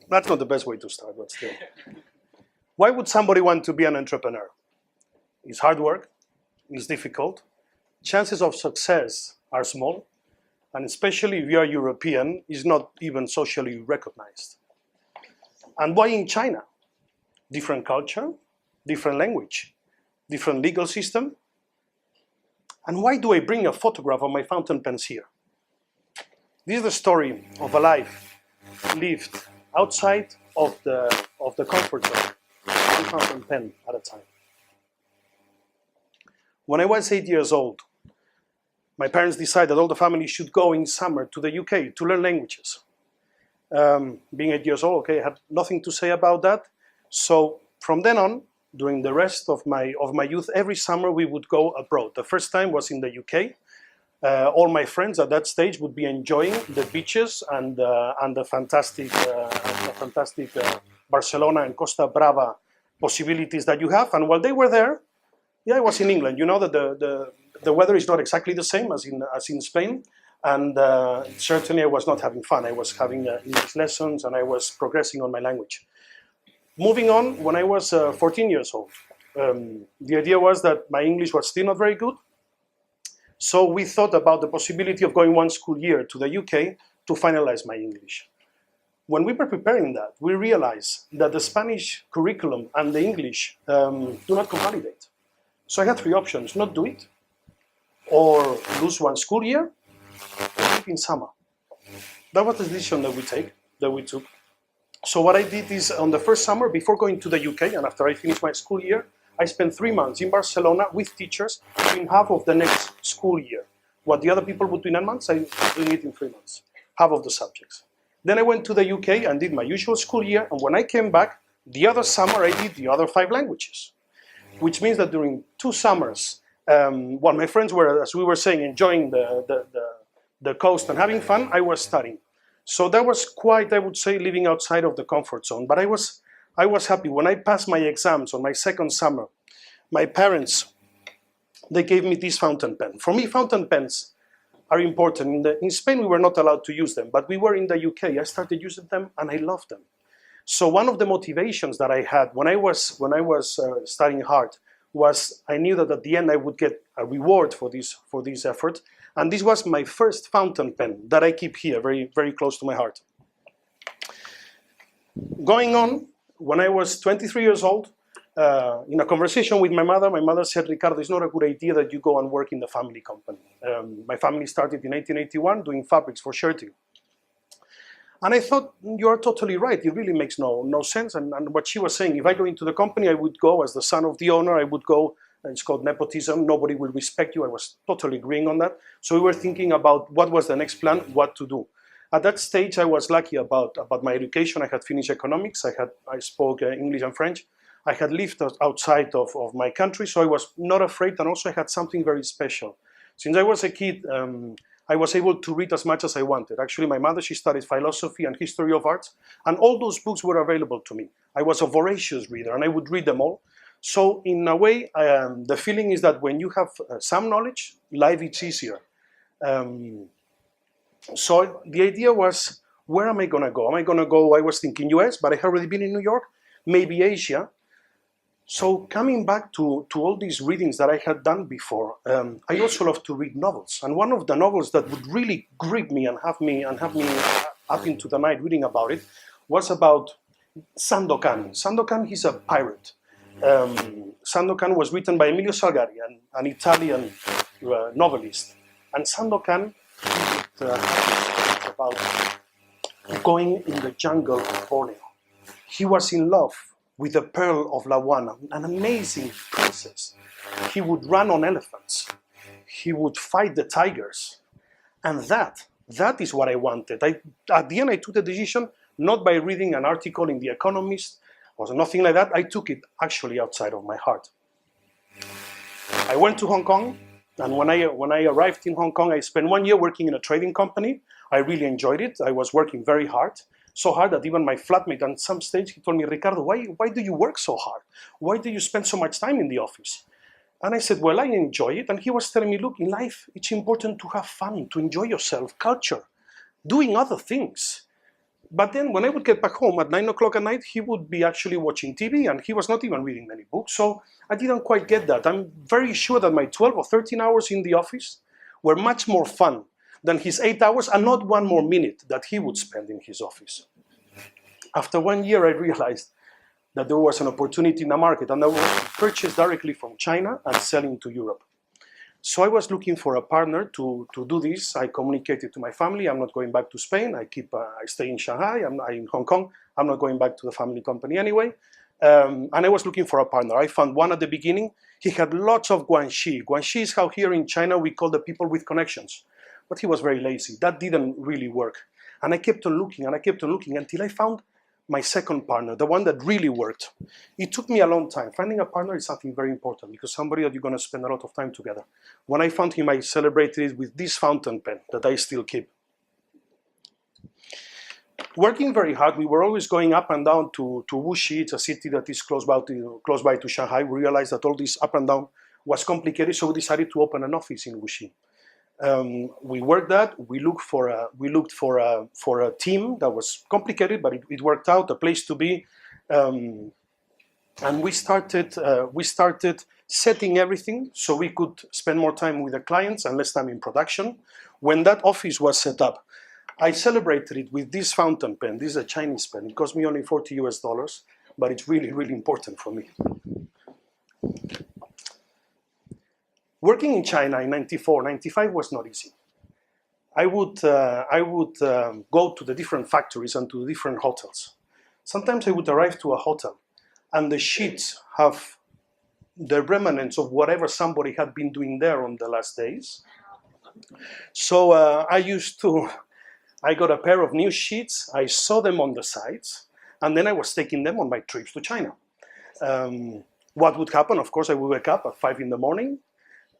That's not the best way to start, but still. Why would somebody want to be an entrepreneur? It's hard work, it's difficult, chances of success are small, and especially if you are European, it's not even socially recognized. And why in China? Different culture, different language, different legal system. And why do I bring a photograph of my fountain pens here? This is the story of a life lived outside of the comfort zone, one fountain pen at a time. When I was 8 years old, my parents decided all the family should go in summer to the UK to learn languages. Being 8 years old, okay, I had nothing to say about that. So from then on, during the rest of my youth, every summer we would go abroad. The first time was in the UK. All my friends at that stage would be enjoying the beaches and the fantastic Barcelona and Costa Brava possibilities that you have. And while they were there, yeah, I was in England. You know that the weather is not exactly the same as in Spain, and certainly I was not having fun. I was having English lessons and I was progressing on my language. Moving on, when I was 14 years old, the idea was that my English was still not very good. So we thought about the possibility of going one school year to the UK to finalize my English. When we were preparing that, we realized that the Spanish curriculum and the English do not convalidate. So I had three options: not do it, or lose one school year, or live in summer. That was the decision that we took. So what I did is, on the first summer, before going to the UK, and after I finished my school year, I spent 3 months in Barcelona with teachers doing half of the next school year. What the other people would do in 9 months, I was doing it in 3 months, half of the subjects. Then I went to the UK and did my usual school year, and when I came back, the other summer I did the other 5 languages, which means that during 2 summers, while my friends were, as we were saying, enjoying the coast and having fun, I was studying. So that was quite, I would say, living outside of the comfort zone. But I was happy. When I passed my exams on my second summer, my parents, they gave me this fountain pen. For me, fountain pens are important. In Spain, we were not allowed to use them, but we were in the UK. I started using them and I loved them. So one of the motivations that I had when I was studying hard was I knew that at the end I would get a reward for this effort. And this was my first fountain pen that I keep here, very, very close to my heart. Going on, when I was 23 years old, in a conversation with my mother said, "Ricardo, it's not a good idea that you go and work in the family company." My family started in 1881 doing fabrics for shirting. And I thought, you're totally right. It really makes no sense. And what she was saying, if I go into the company, I would go as the son of the owner. I would go, it's called nepotism. Nobody will respect you. I was totally agreeing on that. So we were thinking about what was the next plan, what to do. At that stage, I was lucky about my education. I had finished economics. I spoke English and French. I had lived outside of my country, so I was not afraid. And also I had something very special. Since I was a kid, I was able to read as much as I wanted. Actually, my mother, she studied philosophy and history of arts, and all those books were available to me. I was a voracious reader, and I would read them all. So in a way, the feeling is that when you have some knowledge, life is easier. So the idea was, where am I going to go? Am I going to go, I was thinking US, but I had already been in New York, maybe Asia. So coming back to all these readings that I had done before, I also love to read novels. And one of the novels that would really grip me and have me up into the night reading about it was about Sandokan. Sandokan, he's a pirate. Sandokan was written by Emilio Salgari, an Italian novelist. And Sandokan about going in the jungle of Borneo. He was in love with the Pearl of Lawana, an amazing princess. He would run on elephants. He would fight the tigers. And that is what I wanted. At the end, I took the decision, not by reading an article in The Economist, or nothing like that. I took it actually outside of my heart. I went to Hong Kong, and when I arrived in Hong Kong, I spent 1 year working in a trading company. I really enjoyed it. I was working very hard. So hard that even my flatmate at some stage, he told me, "Ricardo, why do you work so hard? Why do you spend so much time in the office?" And I said, "Well, I enjoy it." And he was telling me, "Look, in life, it's important to have fun, to enjoy yourself, culture, doing other things. But then when I would get back home at 9 o'clock at night, he would be actually watching TV and he was not even reading many books. So I didn't quite get that. I'm very sure that my 12 or 13 hours in the office were much more fun than his 8 hours and not one more minute that he would spend in his office. After 1 year, I realized that there was an opportunity in the market and I was purchased directly from China and selling to Europe. So I was looking for a partner to do this. I communicated to my family, I'm not going back to Spain. I stay in Shanghai, I'm in Hong Kong. I'm not going back to the family company anyway. And I was looking for a partner. I found one at the beginning. He had lots of guanxi. Guanxi is how here in China we call the people with connections. But he was very lazy. That didn't really work. And I kept on looking and I kept on looking until I found my second partner, the one that really worked. It took me a long time. Finding a partner is something very important because somebody that you're going to spend a lot of time together. When I found him, I celebrated it with this fountain pen that I still keep. Working very hard, we were always going up and down to Wuxi. It's a city that is close by to Shanghai. We realized that all this up and down was complicated, so we decided to open an office in Wuxi. We worked that. We looked for a team that was complicated, but it worked out. A place to be, and we started setting everything so we could spend more time with the clients and less time in production. When that office was set up, I celebrated it with this fountain pen. This is a Chinese pen. It cost me only $40 US, but it's really, really important for me. Working in China in 94, 95 was not easy. I would go to the different factories and to the different hotels. Sometimes I would arrive to a hotel and the sheets have the remnants of whatever somebody had been doing there on the last days. So I got a pair of new sheets, I saw them on the sides, and then I was taking them on my trips to China. What would happen? Of course, I would wake up at 5 in the morning,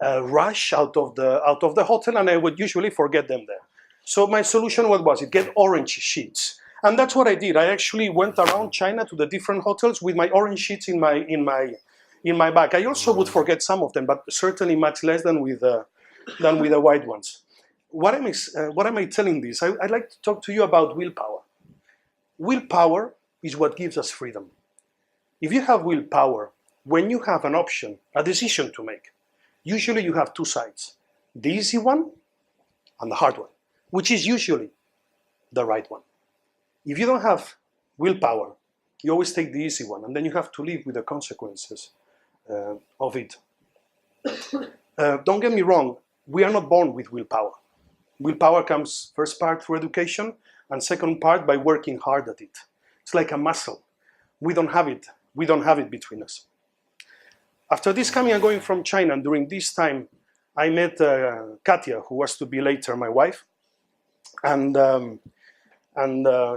rush out of the hotel, and I would usually forget them there. So my solution, what was it? Get orange sheets, and that's what I did. I actually went around China to the different hotels with my orange sheets in my bag. I also would forget some of them, but certainly much less than with the white ones. What am I telling this? I'd like to talk to you about willpower. Willpower is what gives us freedom. If you have willpower, when you have an option, a decision to make, usually you have two sides, the easy one and the hard one, which is usually the right one. If you don't have willpower, you always take the easy one, and then you have to live with the consequences of it. Don't get me wrong, we are not born with willpower. Willpower comes first part through education and second part by working hard at it. It's like a muscle. We don't have it. We don't have it between us. After this coming and going from China, and during this time, I met Katia, who was to be later my wife. And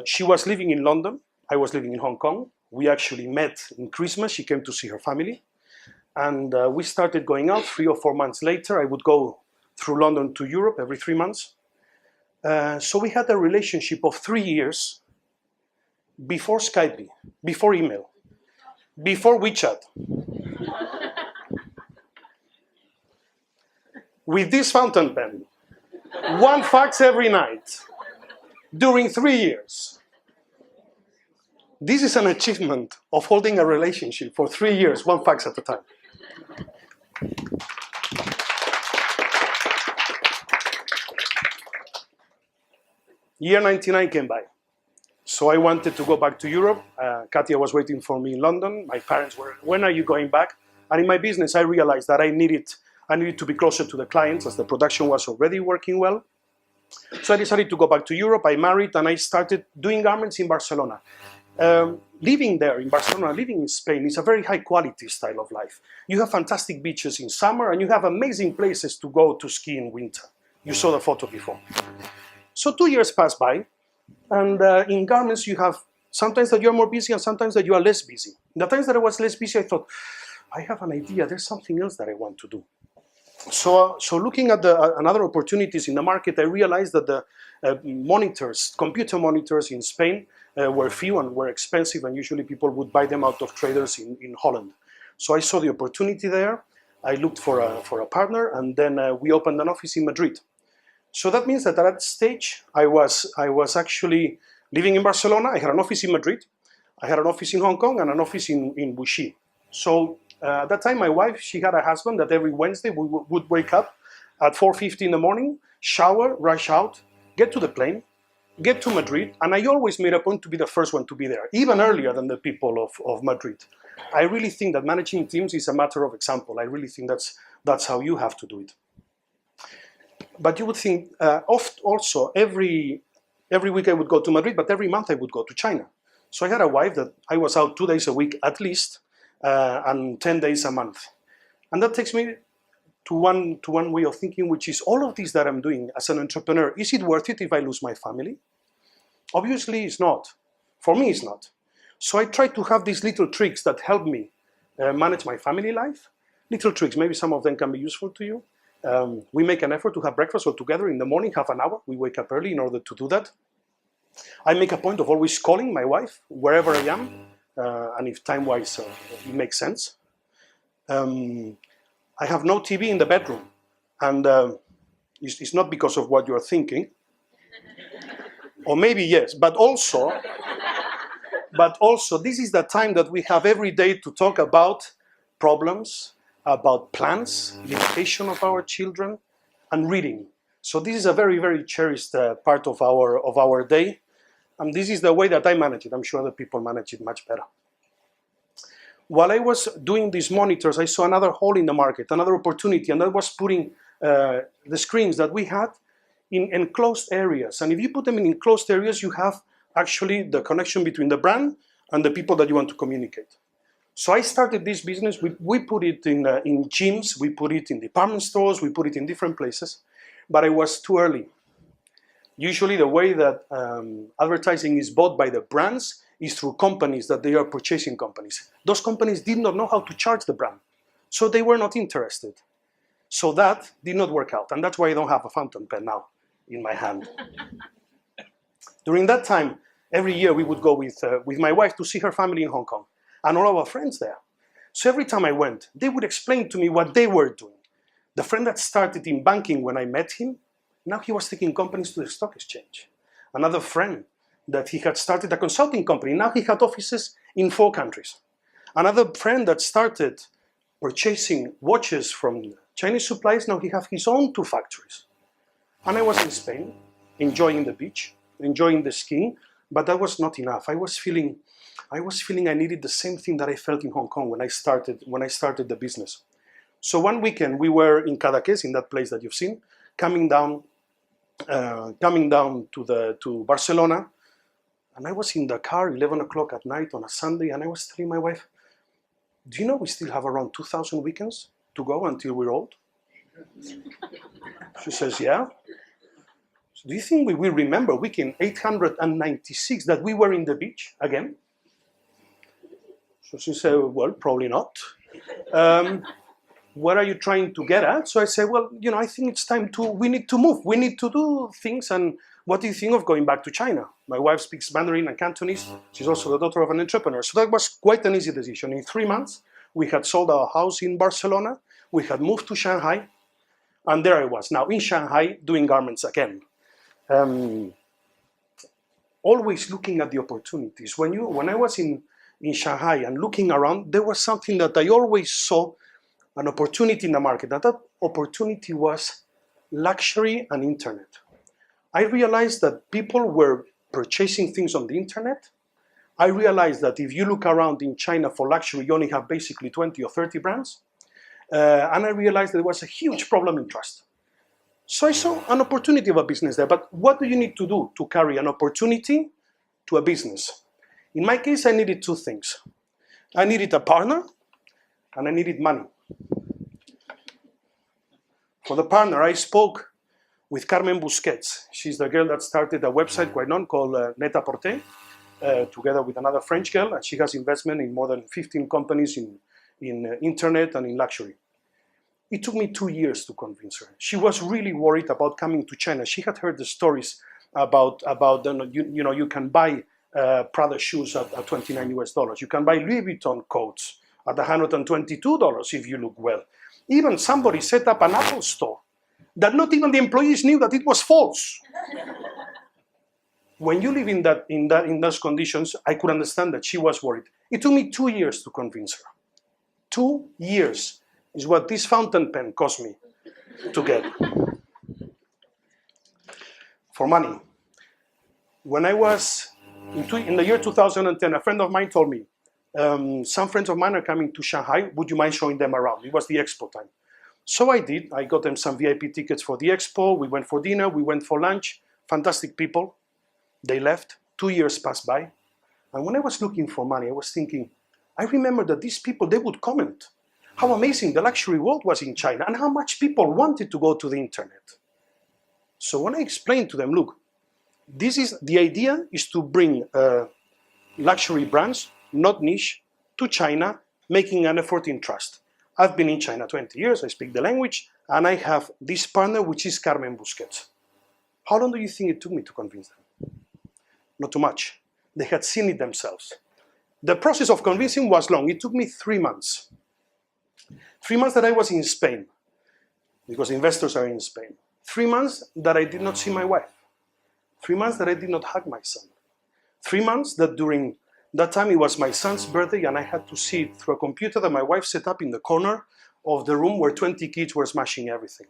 she was living in London. I was living in Hong Kong. We actually met in Christmas. She came to see her family. And we started going out. 3 or 4 months later, I would go through London to Europe every 3 months. So we had a relationship of 3 years before Skype, before email, before WeChat. With this fountain pen, 1 fax every night, during 3 years. This is an achievement of holding a relationship for 3 years, 1 fax at a time. Year 99 came by. So I wanted to go back to Europe. Katia was waiting for me in London. My parents were, when are you going back? And in my business, I realized that I needed to be closer to the clients as the production was already working well. So I decided to go back to Europe. I married and I started doing garments in Barcelona. Living there in Barcelona, living in Spain is a very high quality style of life. You have fantastic beaches in summer and you have amazing places to go to ski in winter. You saw the photo before. So 2 years passed by, and in garments you have sometimes that you're more busy and sometimes that you are less busy. The times that I was less busy, I thought, I have an idea, there's something else that I want to do. So looking at another opportunities in the market, I realized that the computer monitors in Spain were few and were expensive, and usually people would buy them out of traders in Holland. So I saw the opportunity there. I looked for a partner, and then we opened an office in Madrid. So that means that at that stage, I was actually Living in Barcelona, I had an office in Madrid, I had an office in Hong Kong, and an office in Wuxi. So at that time, my wife, she had a husband that every Wednesday we would wake up at 4:50 in the morning, shower, rush out, get to the plane, get to Madrid, and I always made a point to be the first one to be there, even earlier than the people of Madrid. I really think that managing teams is a matter of example. I really think that's how you have to do it. But you would think, also every week I would go to Madrid, but every month I would go to China. So I had a wife that I was out 2 days a week at least, and 10 days a month. And that takes me to one way of thinking, which is all of this that I'm doing as an entrepreneur, is it worth it if I lose my family? Obviously it's not. For me it's not. So I try to have these little tricks that help me manage my family life. Little tricks, maybe some of them can be useful to you. We make an effort to have breakfast all together in the morning, half an hour. We wake up early in order to do that. I make a point of always calling my wife wherever I am, and if time-wise it makes sense. I have no TV in the bedroom, and it's not because of what you're thinking, or maybe yes, but also this is the time that we have every day to talk about problems, about plans, the education of our children, and reading. So this is a very, very cherished part of our day, and this is the way that I manage it. I'm sure other people manage it much better. While I was doing these monitors, I saw another hole in the market, another opportunity, and that was putting the screens that we had in enclosed areas. And if you put them in enclosed areas, you have actually the connection between the brand and the people that you want to communicate. So I started this business. We put it in gyms, we put it in department stores, we put it in different places, but I was too early. Usually the way that advertising is bought by the brands is through companies that they are purchasing companies. Those companies did not know how to charge the brand, so they were not interested. So that did not work out, and that's why I don't have a fountain pen now in my hand. During that time, every year we would go with my wife to see her family in Hong Kong, and all of our friends there. So every time I went, they would explain to me what they were doing. The friend that started in banking when I met him, now he was taking companies to the stock exchange. Another friend that he had started a consulting company, now he had offices in 4 countries. Another friend that started purchasing watches from Chinese suppliers, now he has his own 2 factories. And I was in Spain, enjoying the beach, enjoying the skiing, but that was not enough. I was feeling I needed the same thing that I felt in Hong Kong when I started the business. So one weekend we were in Cadaqués, in that place that you've seen, coming down to Barcelona, and I was in the car 11 o'clock at night on a Sunday, and I was telling my wife, do you know we still have around 2,000 weekends to go until we're old? She says, yeah. So do you think we will remember weekend 896 that we were in the beach again? So she said, well, probably not. What are you trying to get at? So I said, well, I think it's time we need to move. We need to do things. And what do you think of going back to China? My wife speaks Mandarin and Cantonese. She's also the daughter of an entrepreneur. So that was quite an easy decision. In 3 months, we had sold our house in Barcelona. We had moved to Shanghai. And there I was now in Shanghai doing garments again. Always looking at the opportunities. When I was in Shanghai and looking around, there was something that I always saw, an opportunity in the market, and that opportunity was luxury and internet. I realized that people were purchasing things on the internet. I realized that if you look around in China for luxury, you only have basically 20 or 30 brands. And I realized there was a huge problem in trust. So I saw an opportunity of a business there, but what do you need to do to carry an opportunity to a business? In my case, I needed 2 things. I needed a partner, and I needed money. For the partner, I spoke with Carmen Busquets. She's the girl that started a website quite known called Net-a-Porter, together with another French girl, and she has investment in more than 15 companies in internet and in luxury. It took me 2 years to convince her. She was really worried about coming to China. She had heard the stories about you can buy Prada shoes at $29 US. You can buy Louis Vuitton coats at $122 if you look well. Even somebody set up an Apple store that not even the employees knew that it was false. When you live in those conditions, I could understand that she was worried. It took me 2 years to convince her. 2 years is what this fountain pen cost me to get. For money. When I was in the year 2010, a friend of mine told me, some friends of mine are coming to Shanghai, would you mind showing them around? It was the expo time. So I did. I got them some VIP tickets for the expo. We went for dinner, we went for lunch. Fantastic people. They left. 2 years passed by. And when I was looking for money, I was thinking, I remember that these people, they would comment how amazing the luxury world was in China and how much people wanted to go to the internet. So when I explained to them, look, the idea is to bring luxury brands, not niche, to China, making an effort in trust. I've been in China 20 years, I speak the language, and I have this partner, which is Carmen Busquets. How long do you think it took me to convince them? Not too much. They had seen it themselves. The process of convincing was long. It took me 3 months. 3 months that I was in Spain, because investors are in Spain. 3 months that I did not see my wife. 3 months that I did not hug my son. 3 months that during that time it was my son's birthday and I had to see it through a computer that my wife set up in the corner of the room where 20 kids were smashing everything.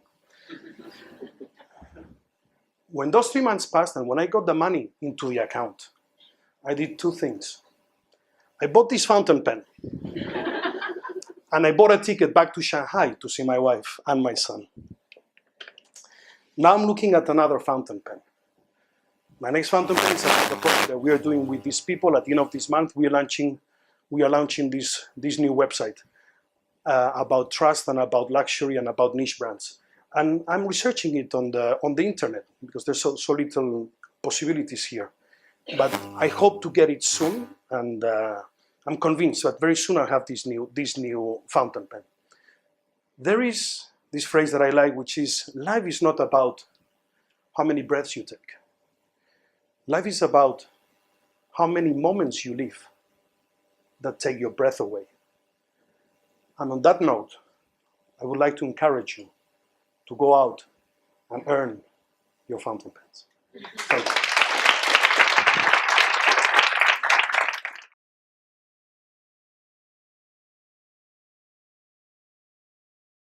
When those 3 months passed and when I got the money into the account, I did 2 things. I bought this fountain pen and I bought a ticket back to Shanghai to see my wife and my son. Now I'm looking at another fountain pen. My next fountain pen is a project that we are doing with these people. At the end of this month, we are launching this new website about trust and about luxury and about niche brands. And I'm researching it on the internet because there's so little possibilities here. But I hope to get it soon, and I'm convinced that very soon I'll have this new fountain pen. There is this phrase that I like, which is, life is not about how many breaths you take. Life is about how many moments you live that take your breath away. And on that note, I would like to encourage you to go out and earn your fountain pens. Thank you.